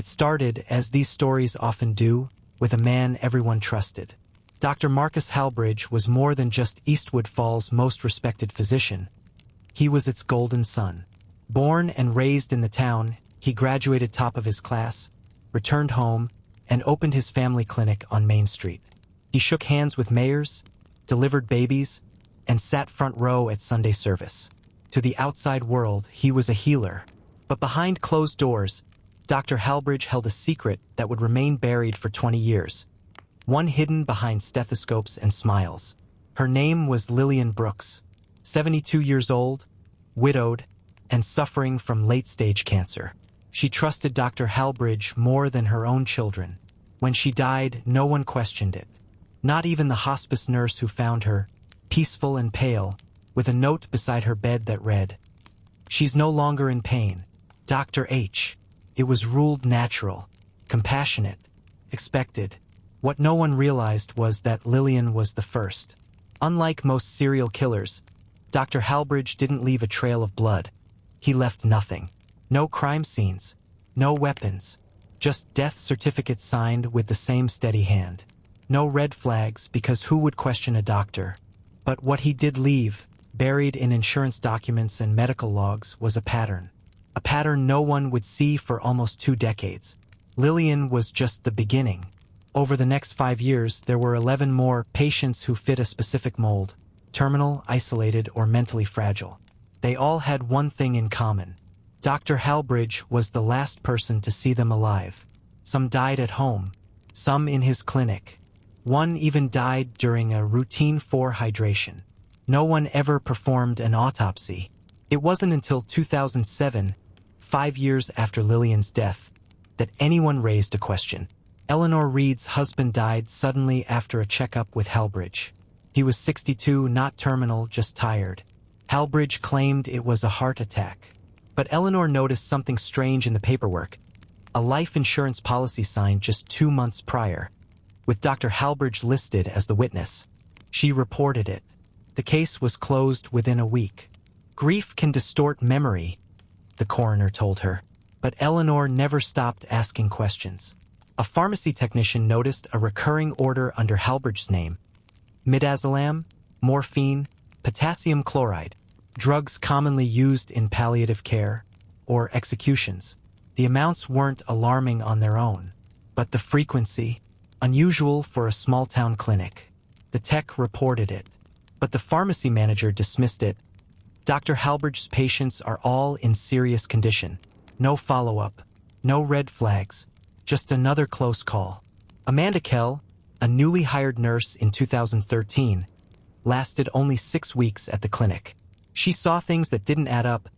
It started, as these stories often do, with a man everyone trusted. Dr. Marcus Halbridge was more than just Eastwood Falls' most respected physician. He was its golden son. Born and raised in the town, he graduated top of his class, returned home, and opened his family clinic on Main Street. He shook hands with mayors, delivered babies, and sat front row at Sunday service. To the outside world, he was a healer. But behind closed doors, Dr. Halbridge held a secret that would remain buried for 20 years. One hidden behind stethoscopes and smiles. Her name was Lillian Brooks, 72 years old, widowed, and suffering from late-stage cancer. She trusted Dr. Halbridge more than her own children. When she died, no one questioned it. Not even the hospice nurse who found her, peaceful and pale, with a note beside her bed that read, "She's no longer in pain. Dr. H." It was ruled natural, compassionate, expected. What no one realized was that Lillian was the first. Unlike most serial killers, Dr. Halbridge didn't leave a trail of blood. He left nothing. No crime scenes, no weapons, just death certificates signed with the same steady hand. No red flags, because who would question a doctor? But what he did leave, buried in insurance documents and medical logs, was a pattern. A pattern no one would see for almost 2 decades. Lillian was just the beginning. Over the next 5 years, there were 11 more patients who fit a specific mold: terminal, isolated, or mentally fragile. They all had one thing in common. Dr. Halbridge was the last person to see them alive. Some died at home, some in his clinic. One even died during a routine 4 hydration. No one ever performed an autopsy. It wasn't until 2007, 5 years after Lillian's death, that anyone raised a question. Eleanor Reed's husband died suddenly after a checkup with Halbridge. He was 62, not terminal, just tired. Halbridge claimed it was a heart attack. But Eleanor noticed something strange in the paperwork: a life insurance policy signed just 2 months prior, with Dr. Halbridge listed as the witness. She reported it. The case was closed within a week. Grief can distort memory, the coroner told her. But Eleanor never stopped asking questions. A pharmacy technician noticed a recurring order under Halbridge's name: midazolam, morphine, potassium chloride, drugs commonly used in palliative care or executions. The amounts weren't alarming on their own, but the frequency, unusual for a small-town clinic. The tech reported it, but the pharmacy manager dismissed it. Dr. Halbridge's patients are all in serious condition. No follow-up, no red flags, just another close call. Amanda Kell, a newly hired nurse in 2013, lasted only 6 weeks at the clinic. She saw things that didn't add up: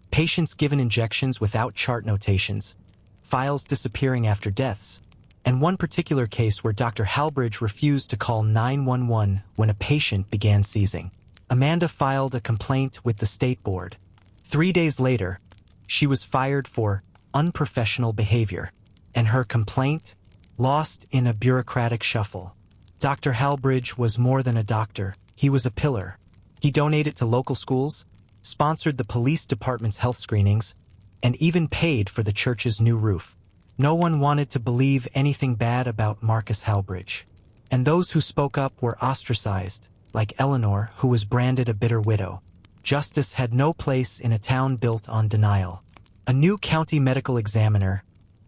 patients given injections without chart notations, files disappearing after deaths, and one particular case where Dr. Halbridge refused to call 911 when a patient began seizing. Amanda filed a complaint with the state board. 3 days later, she was fired for unprofessional behavior, and her complaint lost in a bureaucratic shuffle. Dr. Halbridge was more than a doctor. He was a pillar. He donated to local schools, sponsored the police department's health screenings, and even paid for the church's new roof. No one wanted to believe anything bad about Marcus Halbridge. And those who spoke up were ostracized, like Eleanor, who was branded a bitter widow. Justice had no place in a town built on denial. A new county medical examiner,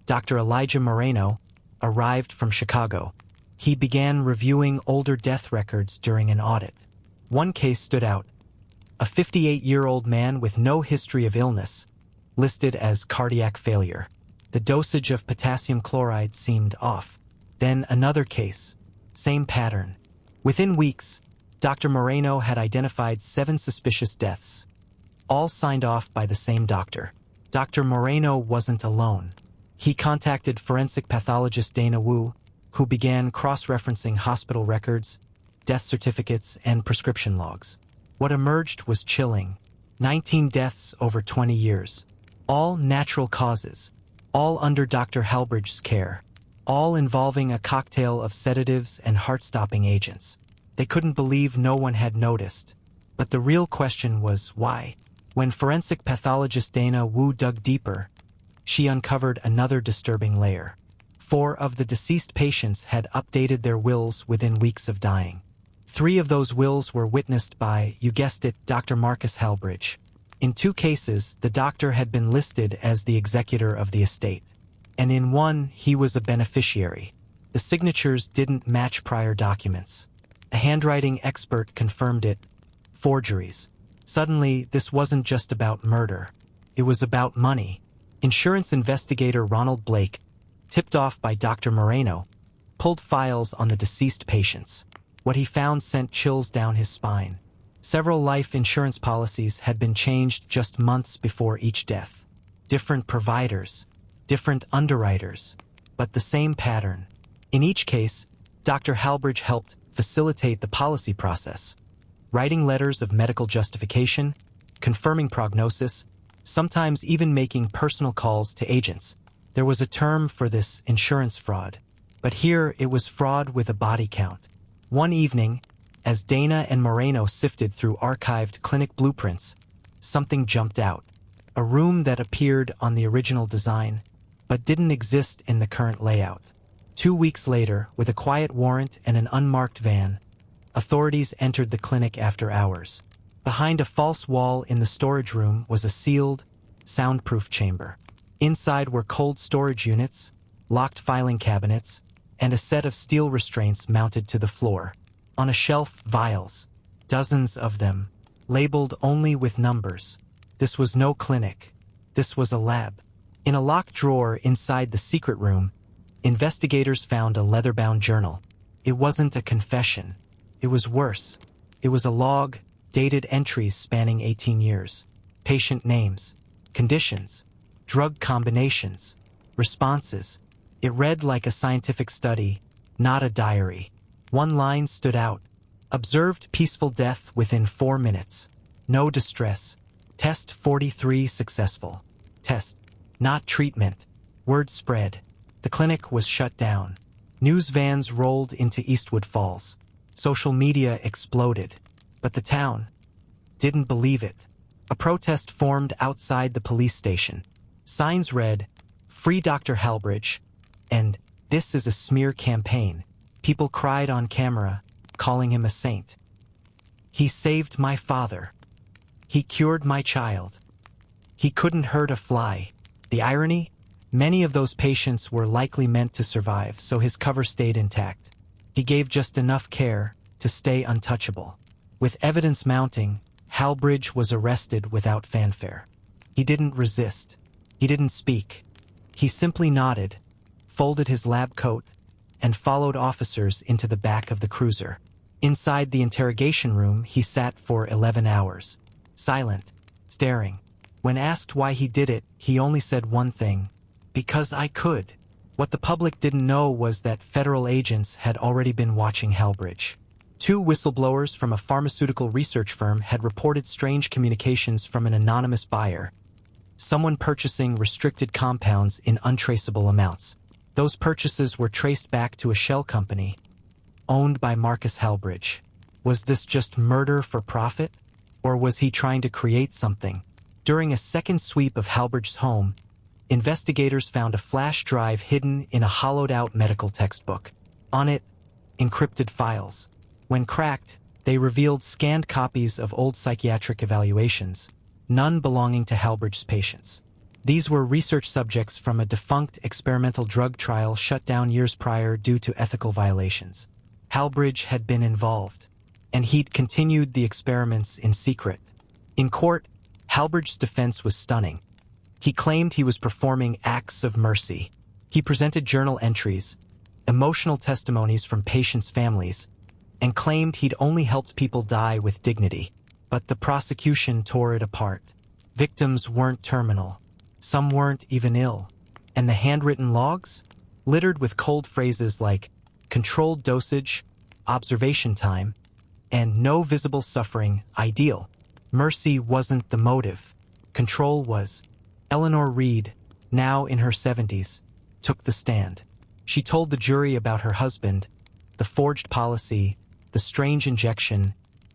Dr. Elijah Moreno, arrived from Chicago. He began reviewing older death records during an audit. One case stood out: a 58-year-old man with no history of illness, listed as cardiac failure. The dosage of potassium chloride seemed off. Then another case, same pattern. Within weeks, Dr. Moreno had identified 7 suspicious deaths, all signed off by the same doctor. Dr. Moreno wasn't alone. He contacted forensic pathologist Dana Wu, who began cross-referencing hospital records, death certificates, and prescription logs. What emerged was chilling: 19 deaths over 20 years. All natural causes, all under Dr. Halbridge's care, all involving a cocktail of sedatives and heart-stopping agents. They couldn't believe no one had noticed. But the real question was why? When forensic pathologist Dana Wu dug deeper, she uncovered another disturbing layer. 4 of the deceased patients had updated their wills within weeks of dying. 3 of those wills were witnessed by, you guessed it, Dr. Marcus Halbridge. In 2 cases, the doctor had been listed as the executor of the estate. And in 1, he was a beneficiary. The signatures didn't match prior documents. A handwriting expert confirmed it. Forgeries. Suddenly, this wasn't just about murder. It was about money. Insurance investigator Ronald Blake, tipped off by Dr. Moreno, pulled files on the deceased patients. What he found sent chills down his spine. Several life insurance policies had been changed just months before each death. Different providers, different underwriters, but the same pattern. In each case, Dr. Halbridge helped facilitate the policy process, writing letters of medical justification, confirming prognosis, sometimes even making personal calls to agents. There was a term for this: insurance fraud. But here it was fraud with a body count. One evening, as Dana and Moreno sifted through archived clinic blueprints, something jumped out. A room that appeared on the original design, but didn't exist in the current layout. 2 weeks later, with a quiet warrant and an unmarked van, authorities entered the clinic after hours. Behind a false wall in the storage room was a sealed, soundproof chamber. Inside were cold storage units, locked filing cabinets, and a set of steel restraints mounted to the floor. On a shelf, vials, dozens of them, labeled only with numbers. This was no clinic. This was a lab. In a locked drawer inside the secret room, investigators found a leather-bound journal. It wasn't a confession. It was worse. It was a log, dated entries spanning 18 years. Patient names, conditions, drug combinations, responses. It read like a scientific study, not a diary. One line stood out. Observed peaceful death within 4 minutes. No distress. Test 43 successful. Test, not treatment. Word spread. The clinic was shut down. News vans rolled into Eastwood Falls. Social media exploded. But the town didn't believe it. A protest formed outside the police station. Signs read, "Free Dr. Halbridge," and "This is a smear campaign." People cried on camera, calling him a saint. "He saved my father. He cured my child. He couldn't hurt a fly." The irony? Many of those patients were likely meant to survive, so his cover stayed intact. He gave just enough care to stay untouchable. With evidence mounting, Halbridge was arrested without fanfare. He didn't resist. He didn't speak. He simply nodded, folded his lab coat, and followed officers into the back of the cruiser. Inside the interrogation room, he sat for 11 hours, silent, staring. When asked why he did it, he only said one thing: "Because I could." What the public didn't know was that federal agents had already been watching Halbridge. 2 whistleblowers from a pharmaceutical research firm had reported strange communications from an anonymous buyer, someone purchasing restricted compounds in untraceable amounts. Those purchases were traced back to a shell company, owned by Marcus Halbridge. Was this just murder for profit? Or was he trying to create something? During a second sweep of Halbridge's home, investigators found a flash drive hidden in a hollowed-out medical textbook. On it, encrypted files. When cracked, they revealed scanned copies of old psychiatric evaluations, none belonging to Halbridge's patients. These were research subjects from a defunct experimental drug trial shut down years prior due to ethical violations. Halbridge had been involved, and he'd continued the experiments in secret. In court, Halbridge's defense was stunning. He claimed he was performing acts of mercy. He presented journal entries, emotional testimonies from patients' families, and claimed he'd only helped people die with dignity. But the prosecution tore it apart. Victims weren't terminal. Some weren't even ill. And the handwritten logs? Littered with cold phrases like controlled dosage, observation time, and no visible suffering, ideal. Mercy wasn't the motive. Control was. Eleanor Reed, now in her 70s, took the stand. She told the jury about her husband, the forged policy, the strange injection,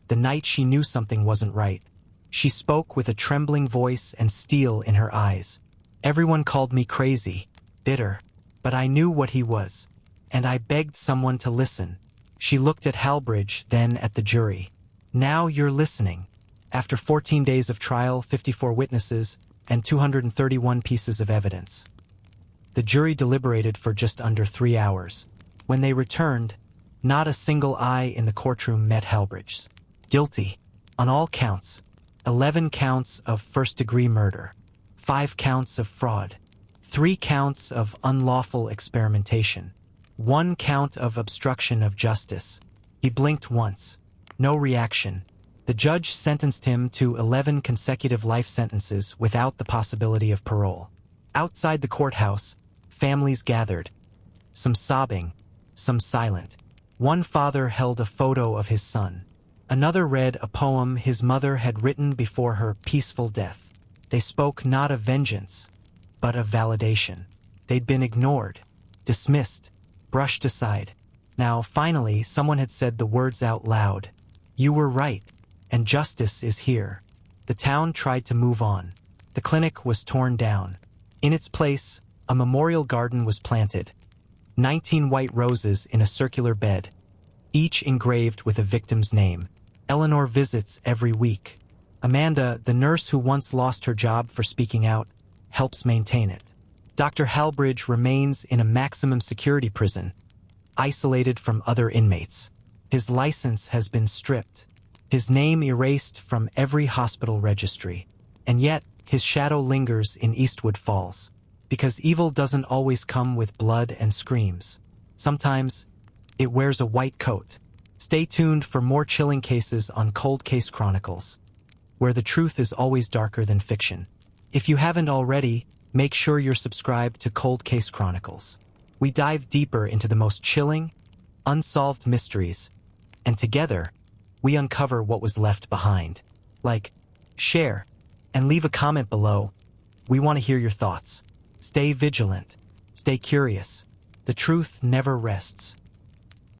the night she knew something wasn't right. She spoke with a trembling voice and steel in her eyes. Everyone called me crazy, bitter, but I knew what he was, and I begged someone to listen. She looked at Halbridge, then at the jury. Now you're listening. After 14 days of trial, 54 witnesses, and 231 pieces of evidence. The jury deliberated for just under 3 hours. When they returned, not a single eye in the courtroom met Halbridge's. Guilty, on all counts, 11 counts of first-degree murder, 5 counts of fraud, 3 counts of unlawful experimentation, 1 count of obstruction of justice. He blinked once. No reaction. The judge sentenced him to 11 consecutive life sentences without the possibility of parole. Outside the courthouse, families gathered, some sobbing, some silent. One father held a photo of his son. Another read a poem his mother had written before her peaceful death. They spoke not of vengeance, but of validation. They'd been ignored, dismissed, brushed aside. Now, finally, someone had said the words out loud. You were right, and justice is here. The town tried to move on. The clinic was torn down. In its place, a memorial garden was planted. 19 white roses in a circular bed, each engraved with a victim's name. Eleanor visits every week. Amanda, the nurse who once lost her job for speaking out, helps maintain it. Dr. Halbridge remains in a maximum security prison, isolated from other inmates. His license has been stripped, his name erased from every hospital registry. And yet, his shadow lingers in Eastwood Falls. Because evil doesn't always come with blood and screams. Sometimes, it wears a white coat. Stay tuned for more chilling cases on Cold Case Chronicles, where the truth is always darker than fiction. If you haven't already, make sure you're subscribed to Cold Case Chronicles. We dive deeper into the most chilling, unsolved mysteries, and together, we uncover what was left behind. Like, share, and leave a comment below. We want to hear your thoughts. Stay vigilant. Stay curious. The truth never rests.